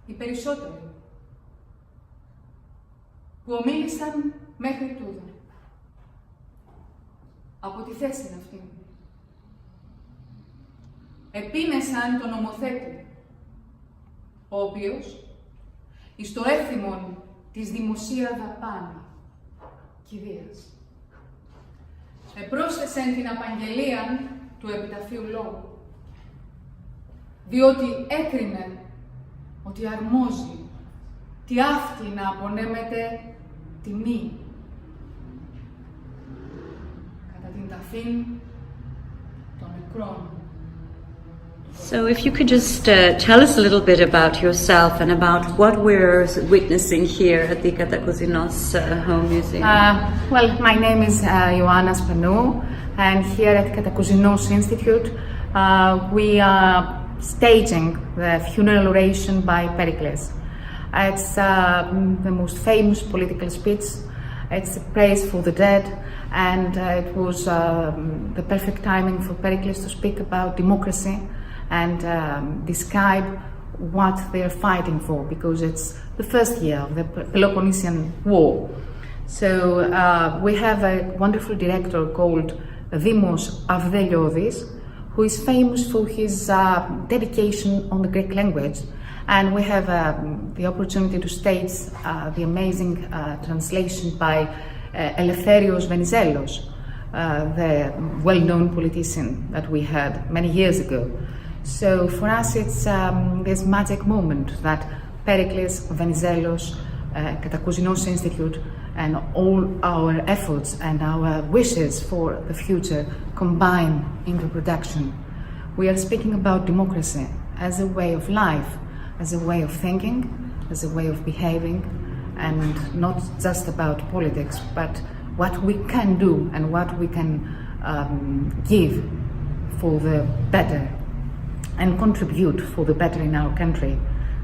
οι περισσότεροι που ομίλησαν μέχρι τούδε από τη θέση αυτή. Επίνεσαν τον νομοθέτη, ο οποίος, εις το έθιμον της δημοσία δαπάνη κηδείας, επρόσθεσεν την απαγγελία του επιταφείου λόγου, διότι έκρινε ότι αρμόζει τι αυτή να απονέμεται τιμή κατά την ταφήν των νεκρών. So if you could just tell us a little bit about yourself and about what we're witnessing here at the Katakouzinos Home Museum. Well, my name is Ioanna Spanou, and here at Katakouzinos Institute we are staging the funeral oration by Pericles. It's the most famous political speech. It's a praise for the dead, and it was the perfect timing for Pericles to speak about democracy and describe what they're fighting for, because it's the first year of the Peloponnesian War. So we have a wonderful director called Dimos Avdeliotis, who is famous for his dedication on the Greek language, and we have the opportunity to stage the amazing translation by Eleftherios Venizelos, the well-known politician that we had many years ago. So for us it's this magic moment that Pericles, Venizelos, Katakouzinos Institute, and all our efforts and our wishes for the future combine into production. We are speaking about democracy as a way of life, as a way of thinking, as a way of behaving, and not just about politics, but what we can do and what we can give for the better and contribute for the better in our country.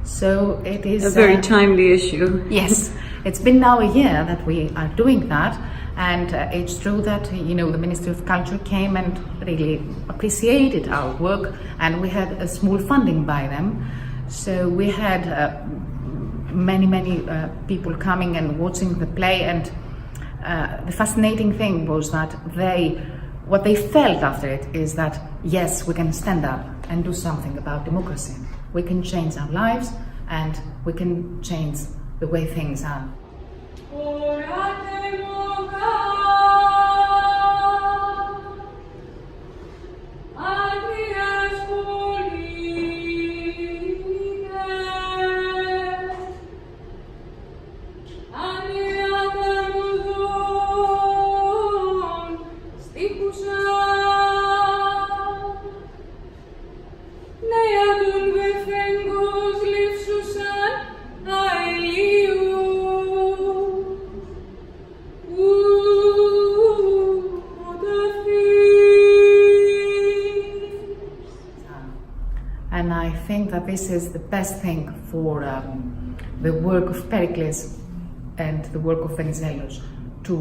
So it is a very timely issue. Yes, it's been now a year that we are doing that, and it's true that the Ministry of Culture came and really appreciated our work, and we had a small funding by them. So we had many people coming and watching the play, and the fascinating thing was that what they felt after it is that yes, we can stand up and do something about democracy. We can change our lives, and we can change the way things are. And I think that this is the best thing for the work of Pericles and the work of Venizelos, to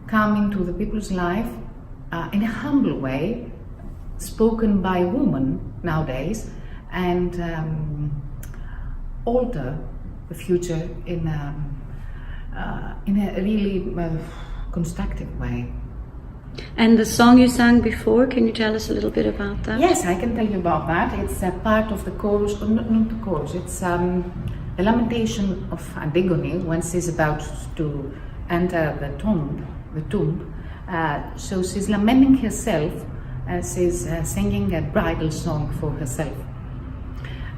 come into the people's life in a humble way, spoken by a woman nowadays, and alter the future in a really constructive way. And the song you sang before, can you tell us a little bit about that? Yes, I can tell you about that. It's a part of the chorus, not the chorus, it's the lamentation of Antigone when she's about to enter the tomb. So she's lamenting herself, she's singing a bridal song for herself.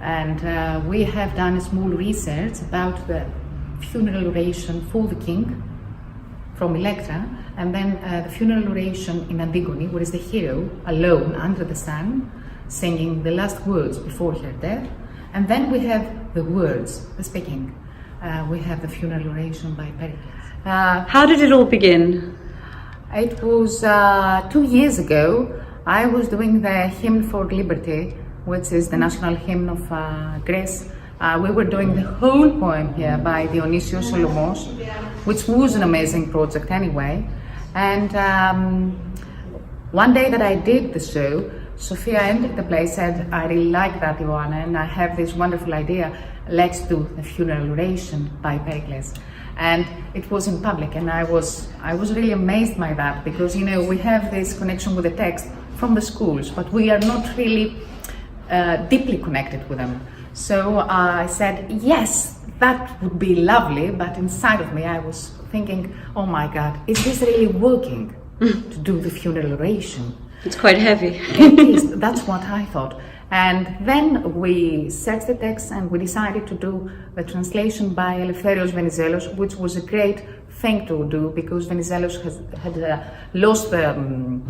And we have done a small research about the funeral oration for the king from Electra, and then the funeral oration in Antigone, where is the hero alone under the sun, singing the last words before her death. And then we have the words, the speaking. We have the funeral oration by Pericles. How did it all begin? It was 2 years ago. I was doing the hymn for liberty, which is the national hymn of Greece. We were doing the whole poem here by Dionysios Solomos, which was an amazing project anyway. And one day that I did the show, Sophia entered the play, said, I really like that, Ioanna, and I have this wonderful idea. Let's do the funeral oration by Pericles. And it was in public, and I was really amazed by that, because, you know, we have this connection with the text from the schools, but we are not really deeply connected with them. So I said, yes, that would be lovely, but inside of me I was thinking, oh my God, is this really working to do the funeral oration? It's quite heavy. It is, that's what I thought. And then we searched the text and we decided to do the translation by Eleftherios Venizelos, which was a great thing to do, because Venizelos had lost the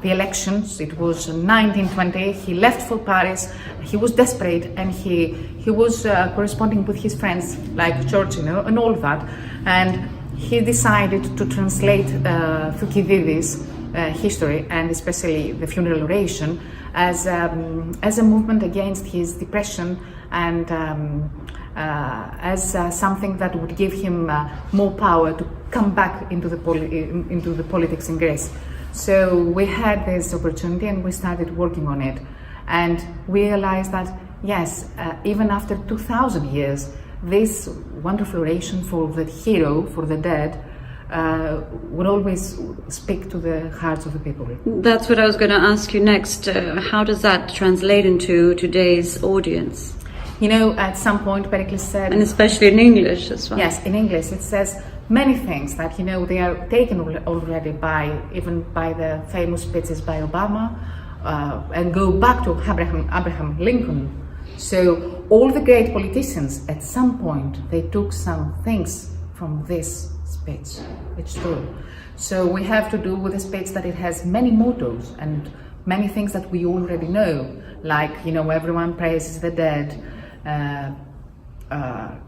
elections. It was 1920. He left for Paris. He was desperate, and he was corresponding with his friends like George, you know, and all that. And he decided to translate Thucidides history, and especially the funeral oration, as a movement against his depression, and as something that would give him more power to come back into the politics in Greece. So we had this opportunity and we started working on it, and we realized that yes, even after 2,000 years, this wonderful oration for the hero, for the dead, would always speak to the hearts of the people. That's what I was going to ask you next. How does that translate into today's audience? You know, at some point Pericles said... And especially in English as well. Yes, in English it says many things that, you know, they are taken already even by the famous speeches by Obama, and go back to Abraham Lincoln. So all the great politicians, at some point, they took some things from this speech. It's true. So we have to do with a speech that it has many mottos and many things that we already know, like, you know, everyone praises the dead,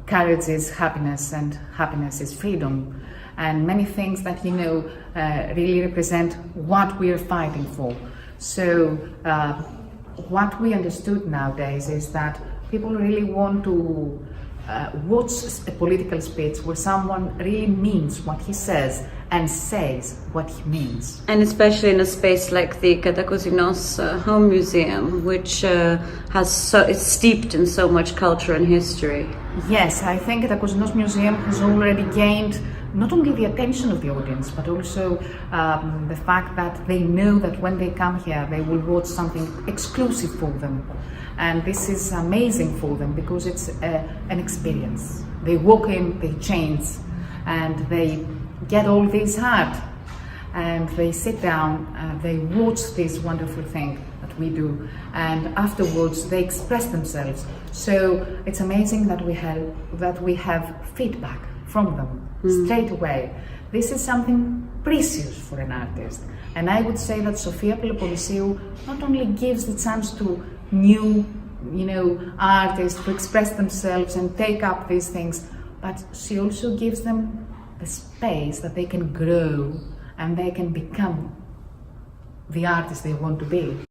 courage is happiness and happiness is freedom, and many things that, you know, really represent what we are fighting for. So what we understood nowadays is that people really want to watch a political speech where someone really means what he says and says what he means. And especially in a space like the Katakousinos Home Museum, which is steeped in so much culture and history. Yes, I think Katakousinos Museum has already gained not only the attention of the audience, but also the fact that they know that when they come here, they will watch something exclusive for them. And this is amazing for them because it's an experience. They walk in, they change, and they get all this art, and they sit down, they watch this wonderful thing that we do, and afterwards they express themselves. So it's amazing that we have feedback from them straight away. This is something precious for an artist, and I would say that Sophia Peloponnesiou not only gives the chance to new, you know, artists to express themselves and take up these things, but she also gives them the space that they can grow and they can become the artists they want to be.